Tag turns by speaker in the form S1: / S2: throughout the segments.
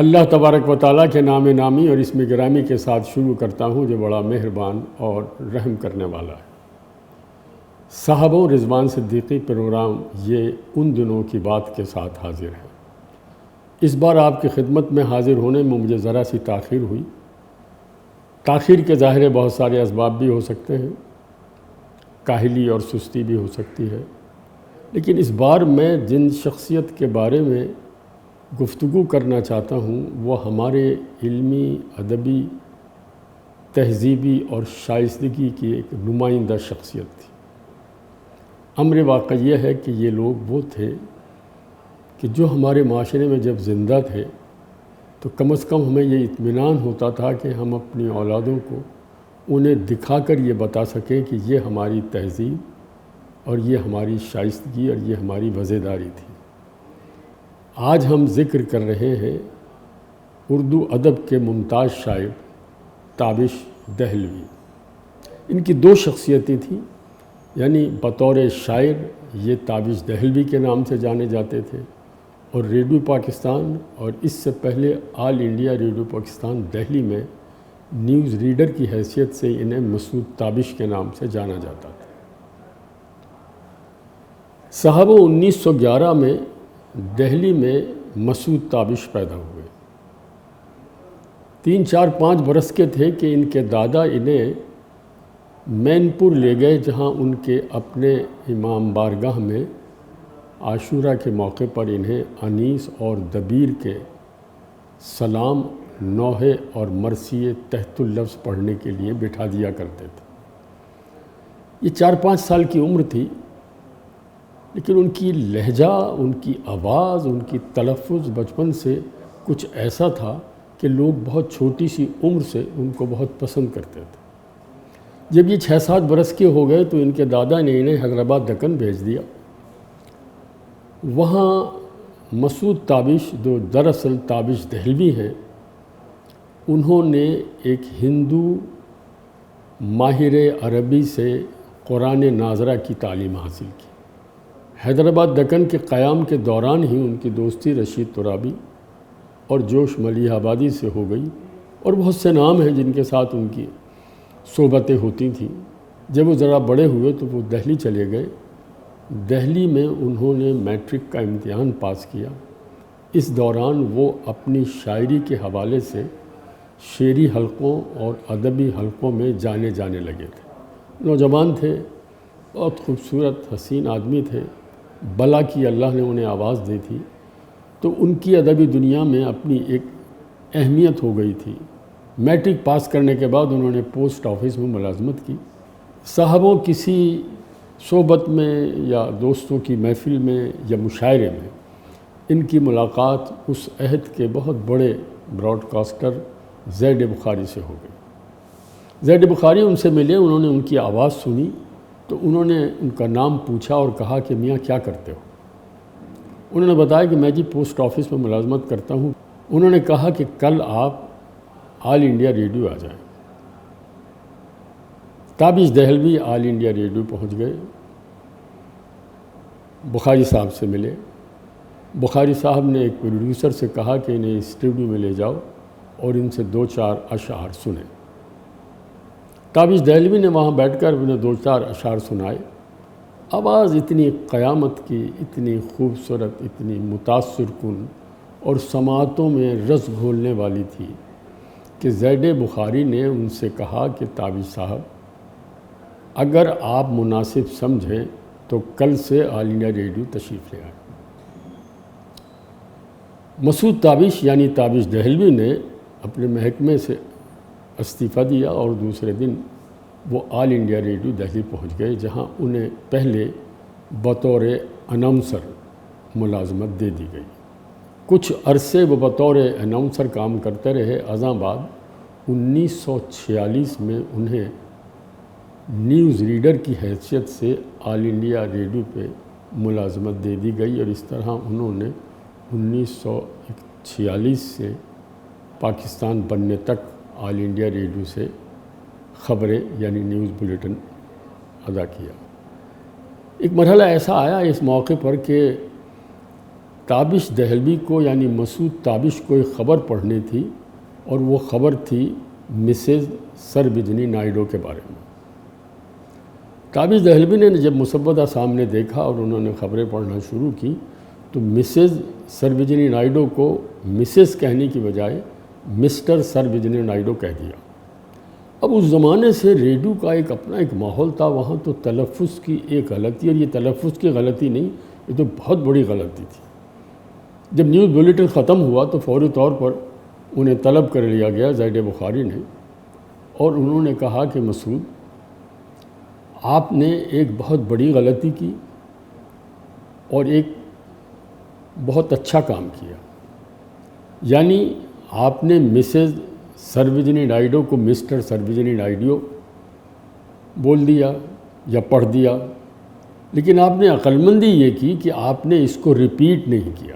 S1: اللہ تبارک و تعالیٰ کے نام نامی اور اسم گرامی کے ساتھ شروع کرتا ہوں جو بڑا مہربان اور رحم کرنے والا ہے۔ صحابہ رضوان صدیقی پروگرام یہ ان دنوں کی بات کے ساتھ حاضر ہے۔ اس بار آپ کی خدمت میں حاضر ہونے میں مجھے ذرا سی تاخیر ہوئی۔ تاخیر کے ظاہر بہت سارے اسباب بھی ہو سکتے ہیں، کاہلی اور سستی بھی ہو سکتی ہے، لیکن اس بار میں جن شخصیت کے بارے میں گفتگو کرنا چاہتا ہوں وہ ہمارے علمی، ادبی، تہذیبی اور شائستگی کی ایک نمائندہ شخصیت تھی۔ امر واقع یہ ہے کہ یہ لوگ وہ تھے کہ جو ہمارے معاشرے میں جب زندہ تھے تو کم از کم ہمیں یہ اطمینان ہوتا تھا کہ ہم اپنی اولادوں کو انہیں دکھا کر یہ بتا سکیں کہ یہ ہماری تہذیب اور یہ ہماری شائستگی اور یہ ہماری وزیداری تھی۔ آج ہم ذکر کر رہے ہیں اردو ادب کے ممتاز شاعر تابش دہلوی۔ ان کی دو شخصیتیں تھیں، یعنی بطور شاعر یہ تابش دہلوی کے نام سے جانے جاتے تھے، اور ریڈیو پاکستان اور اس سے پہلے آل انڈیا ریڈیو پاکستان دہلی میں نیوز ریڈر کی حیثیت سے انہیں مسعود تابش کے نام سے جانا جاتا تھا۔ صحابہ 1911 میں دہلی میں مسعود تابش پیدا ہوئے۔ 3، 4، 5 برس کے تھے کہ ان کے دادا انہیں مین پور لے گئے، جہاں ان کے اپنے امام بارگاہ میں عاشورہ کے موقع پر انہیں انیس اور دبیر کے سلام، نوحے اور مرثیے تحت اللفظ پڑھنے کے لیے بٹھا دیا کرتے تھے۔ یہ 4-5 سال کی عمر تھی، لیکن ان کی لہجہ، ان کی آواز، ان کی تلفظ بچپن سے کچھ ایسا تھا کہ لوگ بہت چھوٹی سی عمر سے ان کو بہت پسند کرتے تھے۔ جب یہ 6-7 برس کے ہو گئے تو ان کے دادا نے انہیں حیدرآباد دکن بھیج دیا۔ وہاں مسعود تابش، جو دراصل تابش دہلوی ہیں، انہوں نے ایک ہندو ماہر عربی سے قرآن ناظرہ کی تعلیم حاصل کی۔ حیدرآباد دکن کے قیام کے دوران ہی ان کی دوستی رشید ترابی اور جوش ملیح آبادی سے ہو گئی، اور بہت سے نام ہیں جن کے ساتھ ان کی صحبتیں ہوتی تھیں۔ جب وہ ذرا بڑے ہوئے تو وہ دہلی چلے گئے۔ دہلی میں انہوں نے میٹرک کا امتحان پاس کیا۔ اس دوران وہ اپنی شاعری کے حوالے سے شعری حلقوں اور ادبی حلقوں میں جانے لگے تھے۔ نوجوان تھے، بہت خوبصورت حسین آدمی تھے، بلا کی اللہ نے انہیں آواز دی تھی، تو ان کی ادبی دنیا میں اپنی ایک اہمیت ہو گئی تھی۔ میٹرک پاس کرنے کے بعد انہوں نے پوسٹ آفس میں ملازمت کی۔ صاحبوں کسی صحبت میں یا دوستوں کی محفل میں یا مشاعرے میں ان کی ملاقات اس عہد کے بہت بڑے براڈ کاسٹر زید بخاری سے ہو گئی۔ زید بخاری ان سے ملے، انہوں نے ان کی آواز سنی تو انہوں نے ان کا نام پوچھا اور کہا کہ میاں کیا کرتے ہو؟ انہوں نے بتایا کہ میں پوسٹ آفس میں ملازمت کرتا ہوں۔ انہوں نے کہا کہ کل آپ آل انڈیا ریڈیو آ جائیں۔ تابش دہلوی آل انڈیا ریڈیو پہنچ گئے، بخاری صاحب سے ملے۔ بخاری صاحب نے ایک پروڈیوسر سے کہا کہ انہیں اسٹوڈیو میں لے جاؤ اور ان سے 2-4 اشعار سنیں۔ تابش دہلوی نے وہاں بیٹھ کر انہیں 2-4 اشعار سنائے۔ آواز اتنی قیامت کی، اتنی خوبصورت، اتنی متاثر کن اور سماعتوں میں رس گھولنے والی تھی کہ زید بخاری نے ان سے کہا کہ تابش صاحب، اگر آپ مناسب سمجھیں تو کل سے آل انڈیا ریڈیو تشریف لے آئیں۔ مسعود تابش یعنی تابش دہلوی نے اپنے محکمے سے استعفیٰ دیا اور دوسرے دن وہ آل انڈیا ریڈیو دہلی پہنچ گئے، جہاں انہیں پہلے بطور اناؤنسر ملازمت دے دی گئی۔ کچھ عرصے وہ بطور اناؤنسر کام کرتے رہے، ازاں بعد 1946 میں انہیں نیوز ریڈر کی حیثیت سے آل انڈیا ریڈیو پہ ملازمت دے دی گئی، اور اس طرح انہوں نے 1946 سے پاکستان بننے تک آل انڈیا ریڈیو سے خبریں یعنی نیوز بلیٹن ادا کیا۔ ایک مرحلہ ایسا آیا اس موقع پر کہ تابش دہلوی کو یعنی مسعود تابش کو ایک خبر پڑھنی تھی، اور وہ خبر تھی مسز سروجنی نائیڈو کے بارے میں۔ تابش دہلوی نے جب مسودہ سامنے دیکھا اور انہوں نے خبریں پڑھنا شروع کی تو مسز سروجنی نائیڈو کو مسز کہنے کی بجائے مسٹر سروجنی نائیڈو کہہ دیا۔ اب اس زمانے سے ریڈیو کا اپنا ایک ماحول تھا، وہاں تو تلفظ کی ایک غلطی، اور یہ تلفظ کی غلطی نہیں، یہ تو بہت بڑی غلطی تھی۔ جب نیوز بلیٹن ختم ہوا تو فوری طور پر انہیں طلب کر لیا گیا زید بخاری نے، اور انہوں نے کہا کہ مسعود، آپ نے ایک بہت بڑی غلطی کی اور ایک بہت اچھا کام کیا، یعنی آپ نے مسز سروجنی نائیڈو کو مسٹر سروجنی نائیڈو بول دیا یا پڑھ دیا، لیکن آپ نے عقلمندی یہ کی کہ آپ نے اس کو ریپیٹ نہیں کیا،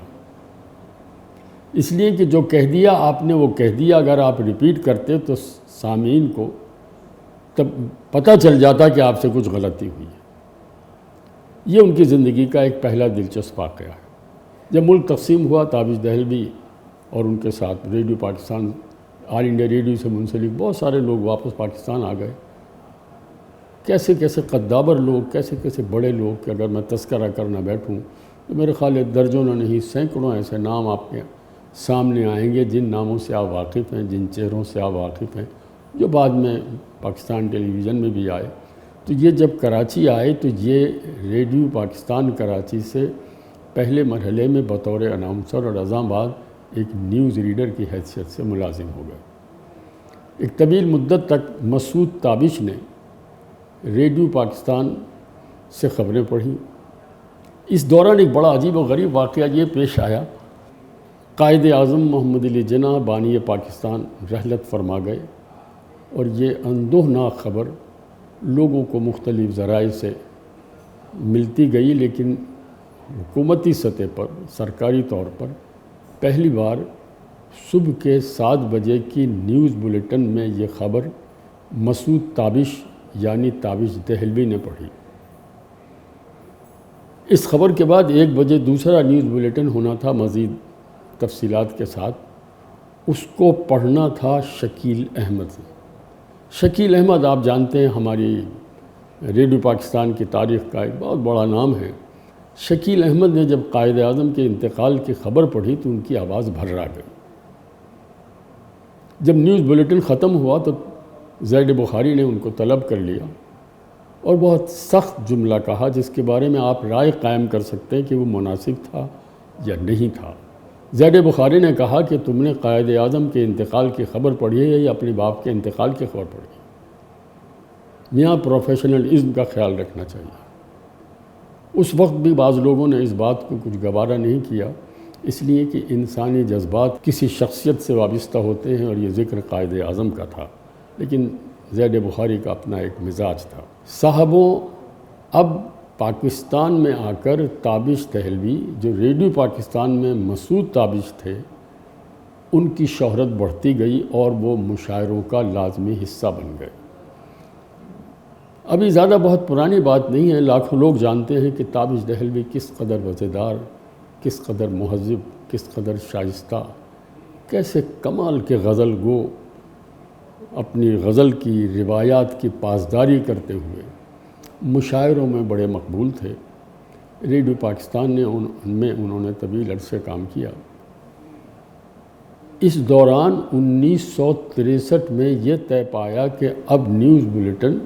S1: اس لیے کہ جو کہہ دیا آپ نے وہ کہہ دیا، اگر آپ ریپیٹ کرتے تو سامعین کو تب پتہ چل جاتا کہ آپ سے کچھ غلطی ہوئی ہے۔ یہ ان کی زندگی کا ایک پہلا دلچسپ واقعہ ہے۔ جب ملک تقسیم ہوا، تابش دہلوی اور ان کے ساتھ ریڈیو پاکستان، آل انڈیا ریڈیو سے منسلک بہت سارے لوگ واپس پاکستان آ گئے۔ کیسے کیسے قدابر لوگ، کیسے کیسے بڑے لوگ کہ اگر میں تذکرہ کرنا بیٹھوں تو میرے خیال ہے درجنوں نہیں سینکڑوں ایسے نام آپ کے سامنے آئیں گے جن ناموں سے آپ واقف ہیں، جن چہروں سے آپ واقف ہیں، جو بعد میں پاکستان ٹیلی ویژن میں بھی آئے۔ تو یہ جب کراچی آئے تو یہ ریڈیو پاکستان کراچی سے پہلے مرحلے میں بطور اناؤنسر اور ازاں بعد ایک نیوز ریڈر کی حیثیت سے ملازم ہو گئے۔ ایک طویل مدت تک مسعود تابش نے ریڈیو پاکستان سے خبریں پڑھیں۔ اس دوران ایک بڑا عجیب و غریب واقعہ یہ پیش آیا، قائد اعظم محمد علی جناح بانی پاکستان رحلت فرما گئے، اور یہ اندوہناک خبر لوگوں کو مختلف ذرائع سے ملتی گئی، لیکن حکومتی سطح پر سرکاری طور پر پہلی بار صبح کے 7 بجے کی نیوز بلیٹن میں یہ خبر مسعود تابش یعنی تابش دہلوی نے پڑھی۔ اس خبر کے بعد 1 بجے دوسرا نیوز بلیٹن ہونا تھا مزید تفصیلات کے ساتھ، اس کو پڑھنا تھا شکیل احمد۔ شکیل احمد آپ جانتے ہیں ہماری ریڈیو پاکستان کی تاریخ کا ایک بہت بڑا نام ہے۔ شکیل احمد نے جب قائد اعظم کے انتقال کی خبر پڑھی تو ان کی آواز بھرا گئی۔ جب نیوز بلیٹن ختم ہوا تو زید بخاری نے ان کو طلب کر لیا اور بہت سخت جملہ کہا جس کے بارے میں آپ رائے قائم کر سکتے ہیں کہ وہ مناسب تھا یا نہیں تھا۔ زید بخاری نے کہا کہ تم نے قائد اعظم کے انتقال کی خبر پڑھی ہے یا اپنے باپ کے انتقال کی خبر پڑھی ہے؟ میاں پروفیشنلزم کا خیال رکھنا چاہیے۔ اس وقت بھی بعض لوگوں نے اس بات کو کچھ گوارا نہیں کیا، اس لیے کہ انسانی جذبات کسی شخصیت سے وابستہ ہوتے ہیں، اور یہ ذکر قائد اعظم کا تھا، لیکن زید بخاری کا اپنا ایک مزاج تھا۔ صاحبوں، اب پاکستان میں آ کر تابش دہلوی جو ریڈیو پاکستان میں مسعود تابش تھے، ان کی شہرت بڑھتی گئی اور وہ مشاعروں کا لازمی حصہ بن گئے۔ ابھی زیادہ بہت پرانی بات نہیں ہے، لاکھوں لوگ جانتے ہیں کہ تابش دہلوی کس قدر وزیدار، کس قدر مہذب، کس قدر شائستہ، کیسے کمال کے غزل گو اپنی غزل کی روایات کی پاسداری کرتے ہوئے مشاعروں میں بڑے مقبول تھے۔ ریڈیو پاکستان نے ان میں انہوں نے طویل عرصے کام کیا۔ اس دوران 1963 میں یہ طے پایا کہ اب نیوز بلیٹن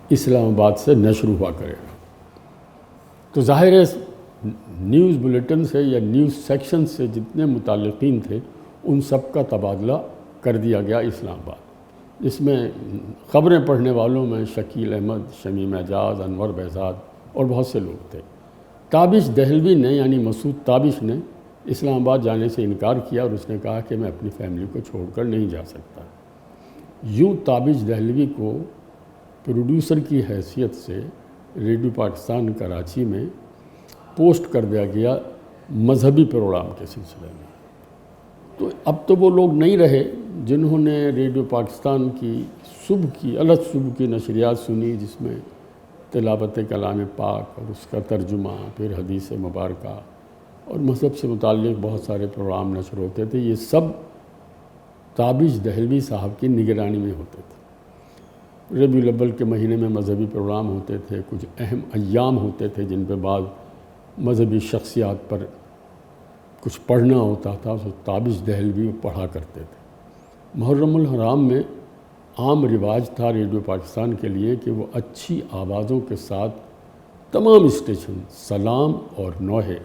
S1: اسلام آباد سے نشر ہوا کرے گا۔ تو ظاہر ہے نیوز بلیٹن سے یا نیوز سیکشن سے جتنے متعلقین تھے ان سب کا تبادلہ کر دیا گیا اسلام آباد، جس میں خبریں پڑھنے والوں میں شکیل احمد، شمیم اعجاز، انور بہزاد اور بہت سے لوگ تھے۔ تابش دہلوی نے یعنی مسعود تابش نے اسلام آباد جانے سے انکار کیا اور اس نے کہا کہ میں اپنی فیملی کو چھوڑ کر نہیں جا سکتا۔ یوں تابش دہلوی کو پروڈیوسر کی حیثیت سے ریڈیو پاکستان کراچی میں پوسٹ کر دیا گیا مذہبی پروگرام کے سلسلے میں۔ تو اب تو وہ لوگ نہیں رہے جنہوں نے ریڈیو پاکستان کی صبح کی نشریات سنی، جس میں تلاوت کلام پاک اور اس کا ترجمہ، پھر حدیث مبارکہ اور مذہب سے متعلق بہت سارے پروگرام نشر ہوتے تھے. یہ سب تابش دہلوی صاحب کی نگرانی میں ہوتے تھے. ربیع الاول کے مہینے میں مذہبی پروگرام ہوتے تھے. کچھ اہم ایام ہوتے تھے جن پہ بعض مذہبی شخصیات پر کچھ پڑھنا ہوتا تھا، تو تابش دہلوی پڑھا کرتے تھے. محرم الحرام میں عام رواج تھا ریڈیو پاکستان کے لیے کہ وہ اچھی آوازوں کے ساتھ تمام اسٹیشن سلام اور نوحے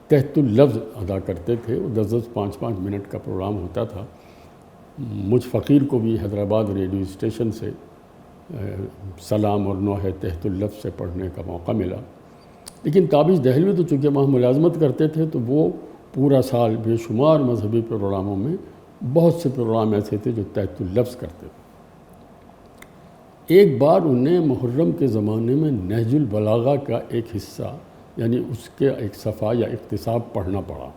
S1: تحت اللفظ ادا کرتے تھے. وہ 10-10 5-5 منٹ کا پروگرام ہوتا تھا. مجھ فقیر کو بھی حیدرآباد ریڈیو اسٹیشن سے سلام اور نوحے تحت اللفظ سے پڑھنے کا موقع ملا. لیکن تابش دہلوی تو چونکہ وہاں ملازمت کرتے تھے تو وہ پورا سال بے شمار مذہبی پروگراموں میں بہت سے پروگرام ایسے تھے جو تحت اللفظ کرتے تھے. ایک بار انہیں محرم کے زمانے میں نہج البلاغہ کا ایک حصہ یعنی اس کے ایک صفحہ یا اقتصاب پڑھنا پڑا.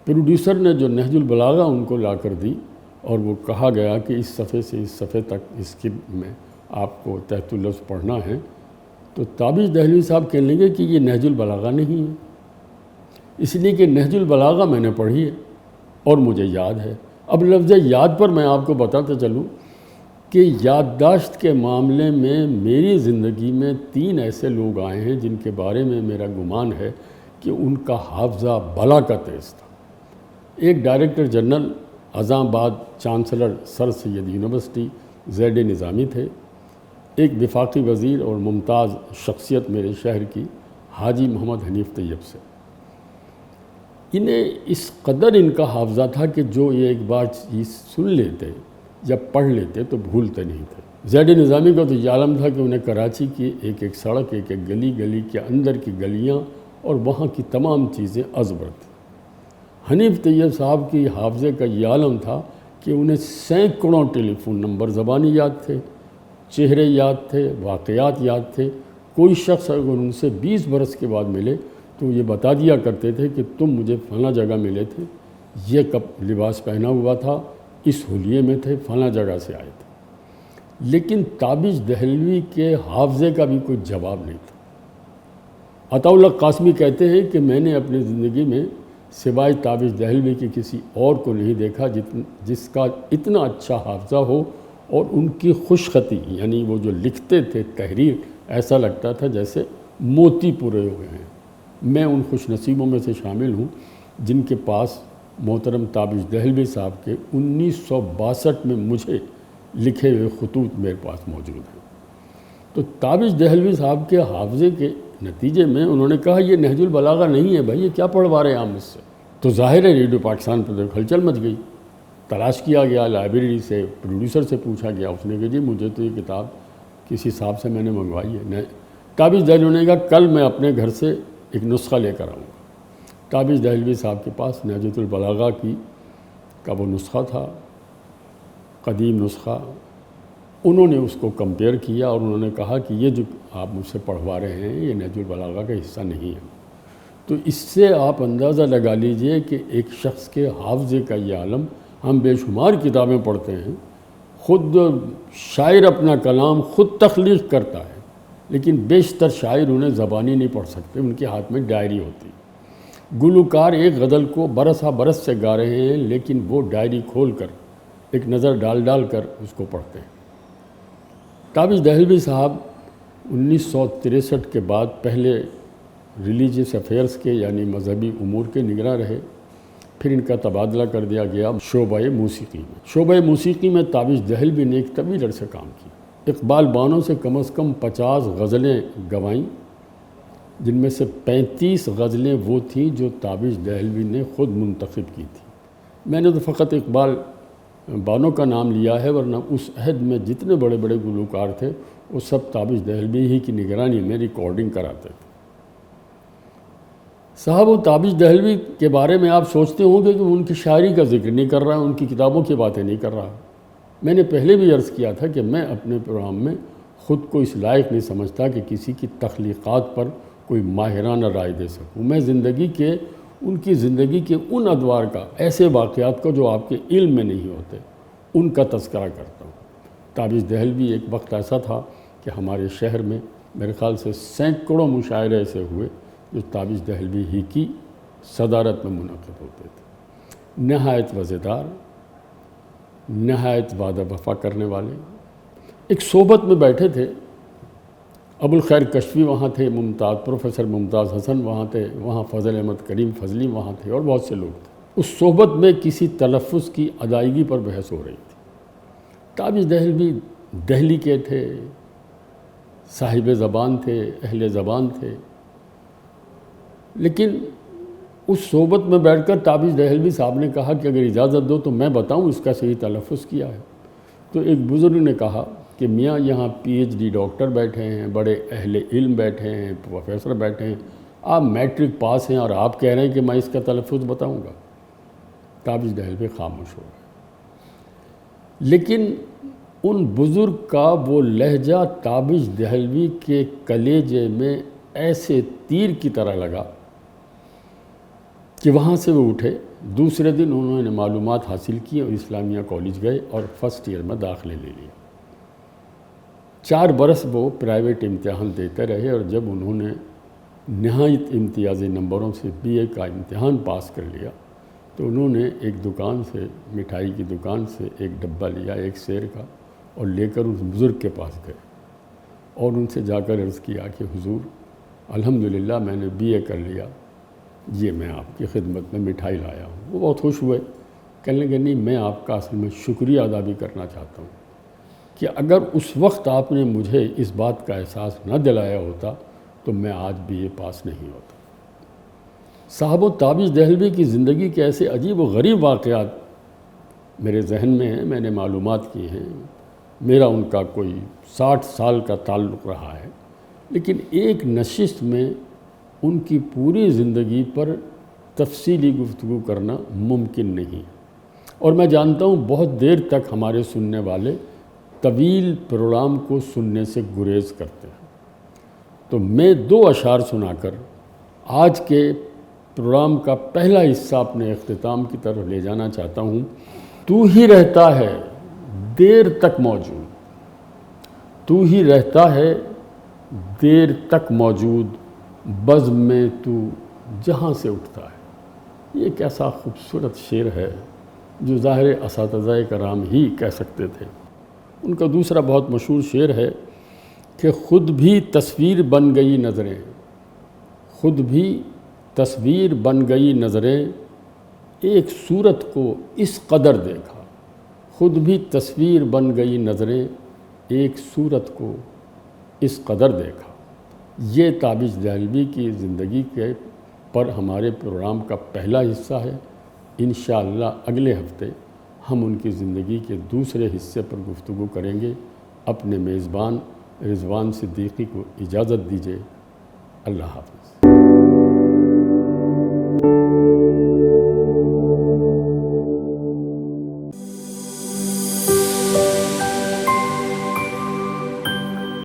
S1: پروڈیوسر نے جو نہج البلاغہ ان کو لا کر دی اور وہ کہا گیا کہ اس صفحے سے اس صفحے تک اس کی میں آپ کو تحت اللفظ پڑھنا ہے، تو تابش دہلوی صاحب کہنے لگے کہ یہ نہج البلاغہ نہیں ہے، اس لیے کہ نہج البلاغہ میں نے پڑھی ہے اور مجھے یاد ہے. اب لفظ یاد پر میں آپ کو بتاتا چلوں کہ یادداشت کے معاملے میں میری زندگی میں 3 ایسے لوگ آئے ہیں جن کے بارے میں میرا گمان ہے کہ ان کا حافظہ بلا کا تیز تھا. ایک ڈائریکٹر جنرل اعظم آباد چانسلر سر سید یونیورسٹی زید نظامی تھے. ایک وفاقی وزیر اور ممتاز شخصیت میرے شہر کی حاجی محمد حنیف طیب سے. انہیں اس قدر ان کا حافظہ تھا کہ جو یہ ایک بار چیز سن لیتے یا پڑھ لیتے تو بھولتے نہیں تھے. زید نظامی کا تو یہ عالم تھا کہ انہیں کراچی کی ایک ایک سڑک، ایک ایک گلی گلی کے اندر کی گلیاں اور وہاں کی تمام چیزیں ازبر تھیں. حنیف طیب صاحب کی حافظے کا یہ عالم تھا کہ انہیں سینکڑوں ٹیلی فون نمبر زبانی یاد تھے، چہرے یاد تھے، واقعات یاد تھے. کوئی شخص اگر ان سے 20 برس کے بعد ملے تو یہ بتا دیا کرتے تھے کہ تم مجھے فلاں جگہ ملے تھے، یہ کب لباس پہنا ہوا تھا، اس حلیے میں تھے، فلاں جگہ سے آئے تھے. لیکن تابش دہلوی کے حافظے کا بھی کوئی جواب نہیں تھا. عطا اللہ قاسمی کہتے ہیں کہ میں نے اپنی زندگی میں سوائے تابش دہلوی کے کسی اور کو نہیں دیکھا جس کا اتنا اچھا حافظہ ہو، اور ان کی خوش خطی یعنی وہ جو لکھتے تھے تحریر ایسا لگتا تھا جیسے موتی پورے ہوئے ہیں. میں ان خوش نصیبوں میں سے شامل ہوں جن کے پاس محترم تابش دہلوی صاحب کے 1962 میں مجھے لکھے ہوئے خطوط میرے پاس موجود ہیں. تو تابش دہلوی صاحب کے حافظے کے نتیجے میں انہوں نے کہا یہ نہج البلاغہ نہیں ہے بھائی، یہ کیا پڑھوا رہے ہیں آپ مجھ سے. تو ظاہر ہے ریڈیو پاکستان پر ہلچل مچ گئی. تلاش کیا گیا، لائبریری سے پروڈیوسر سے پوچھا گیا، اس نے کہا جی مجھے تو یہ کتاب کسی صاحب سے میں نے منگوائی ہے. تابش دہلوی نے کہا کل میں اپنے گھر سے ایک نسخہ لے کر آؤں گا. تابش دہلوی صاحب کے پاس نہج البلاغہ کا وہ نسخہ تھا، قدیم نسخہ. انہوں نے اس کو کمپیئر کیا اور انہوں نے کہا کہ یہ جو آپ مجھ سے پڑھوا رہے ہیں یہ نہج البلاغہ کا حصہ نہیں ہے. تو اس سے آپ اندازہ لگا لیجئے کہ ایک شخص کے حافظے کا یہ عالم. ہم بے شمار کتابیں پڑھتے ہیں، خود شاعر اپنا کلام خود تخلیق کرتا ہے، لیکن بیشتر شاعر انہیں زبانی نہیں پڑھ سکتے، ان کے ہاتھ میں ڈائری ہوتی. گلوکار ایک غزل کو برسا برس سے گا رہے ہیں لیکن وہ ڈائری کھول کر ایک نظر ڈال کر اس کو پڑھتے ہیں. تابش دہلوی صاحب 1963 کے بعد پہلے ریلیجیس افیئرس کے یعنی مذہبی امور کے نگراں رہے. پھر ان کا تبادلہ کر دیا گیا شعبہ موسیقی میں. شعبہ موسیقی میں تابش دہلوی نے ایک طویل عرصے کام کیا. اقبال بانو سے کم از کم 50 غزلیں گوائیں، جن میں سے 35 غزلیں وہ تھیں جو تابش دہلوی نے خود منتخب کی تھیں. میں نے تو فقط اقبال بانو کا نام لیا ہے، ورنہ اس عہد میں جتنے بڑے بڑے گلوکار تھے وہ سب تابش دہلوی ہی کی نگرانی میں ریکارڈنگ کراتے تھے. صاحب و تابش دہلوی کے بارے میں آپ سوچتے ہوں گے کہ ان کی شاعری کا ذکر نہیں کر رہا، ان کی کتابوں کی باتیں نہیں کر رہا. میں نے پہلے بھی عرض کیا تھا کہ میں اپنے پروگرام میں خود کو اس لائق نہیں سمجھتا کہ کسی کی تخلیقات پر کوئی ماہرانہ رائے دے سکوں. میں ان کی زندگی کے ان ادوار کا، ایسے واقعات کا جو آپ کے علم میں نہیں ہوتے، ان کا تذکرہ کرتا ہوں. تابش دہلوی ایک وقت ایسا تھا کہ ہمارے شہر میں میرے خیال سے سینکڑوں مشاعرے ایسے ہوئے جو تابش دہلوی ہی کی صدارت میں منعقد ہوتے تھے، نہایت وزیدار، نہایت وعدہ وفا کرنے والے۔ ایک صحبت میں بیٹھے تھے، ابو الخیر کشفی وہاں تھے، پروفیسر ممتاز حسن وہاں تھے، وہاں فضل احمد کریم فضلی وہاں تھے، اور بہت سے لوگ تھے۔ اس صحبت میں کسی تلفظ کی ادائیگی پر بحث ہو رہی تھی۔ تابش دہلوی دہلی کے تھے، صاحب زبان تھے، اہل زبان تھے، لیکن اس صحبت میں بیٹھ کر تابش دہلوی صاحب نے کہا کہ اگر اجازت دو تو میں بتاؤں اس کا صحیح تلفظ کیا ہے۔ تو ایک بزرگ نے کہا کہ میاں یہاں پی ایچ ڈی ڈاکٹر بیٹھے ہیں، بڑے اہل علم بیٹھے ہیں، پروفیسر بیٹھے ہیں، آپ میٹرک پاس ہیں اور آپ کہہ رہے ہیں کہ میں اس کا تلفظ بتاؤں گا۔ تابش دہلوی خاموش ہو گئے، لیکن ان بزرگ کا وہ لہجہ تابش دہلوی کے کلیجے میں ایسے تیر کی طرح لگا کہ وہاں سے وہ اٹھے۔ دوسرے دن انہوں نے معلومات حاصل کی اور اسلامیہ کالج گئے اور فرسٹ ایئر میں داخلے لے لیا۔ 4 برس وہ پرائیویٹ امتحان دیتے رہے، اور جب انہوں نے نہایت امتیازی نمبروں سے بی اے کا امتحان پاس کر لیا تو انہوں نے ایک دکان سے، مٹھائی کی دکان سے ایک ڈبہ لیا 1 سیر کا، اور لے کر اس بزرگ کے پاس گئے اور ان سے جا کر عرض کیا کہ حضور الحمدللہ میں نے بی اے کر لیا، یہ میں آپ کی خدمت میں مٹھائی لایا ہوں۔ وہ بہت خوش ہوئے، کہنے لگے نہیں، میں آپ کا اصل میں شکریہ ادا بھی کرنا چاہتا ہوں کہ اگر اس وقت آپ نے مجھے اس بات کا احساس نہ دلایا ہوتا تو میں آج بی اے پاس نہیں ہوتا۔ صاحب تابش دہلوی کی زندگی کے ایسے عجیب و غریب واقعات میرے ذہن میں ہیں، میں نے معلومات کی ہیں، میرا ان کا کوئی 60 سال کا تعلق رہا ہے، لیکن ایک نشست میں ان کی پوری زندگی پر تفصیلی گفتگو کرنا ممکن نہیں، اور میں جانتا ہوں بہت دیر تک ہمارے سننے والے طویل پروگرام کو سننے سے گریز کرتے ہیں۔ تو میں 2 اشعار سنا کر آج کے پروگرام کا پہلا حصہ اپنے اختتام کی طرف لے جانا چاہتا ہوں۔ تو ہی رہتا ہے دیر تک موجود، تو ہی رہتا ہے دیر تک موجود، بزم میں تو جہاں سے اٹھتا ہے۔ یہ کیسا خوبصورت شعر ہے جو ظاہر اساتذہ کرام ہی کہہ سکتے تھے۔ ان کا دوسرا بہت مشہور شعر ہے کہ خود بھی تصویر بن گئی نظریں، خود بھی تصویر بن گئی نظریں، ایک صورت کو اس قدر دیکھا، خود بھی تصویر بن گئی نظریں، ایک صورت کو اس قدر دیکھا۔ یہ تابش دہلوی کی زندگی کے پر ہمارے پروگرام کا پہلا حصہ ہے۔ انشاءاللہ اگلے ہفتے ہم ان کی زندگی کے دوسرے حصے پر گفتگو کریں گے۔ اپنے میزبان رضوان صدیقی کو اجازت دیجیے۔ اللہ حافظ۔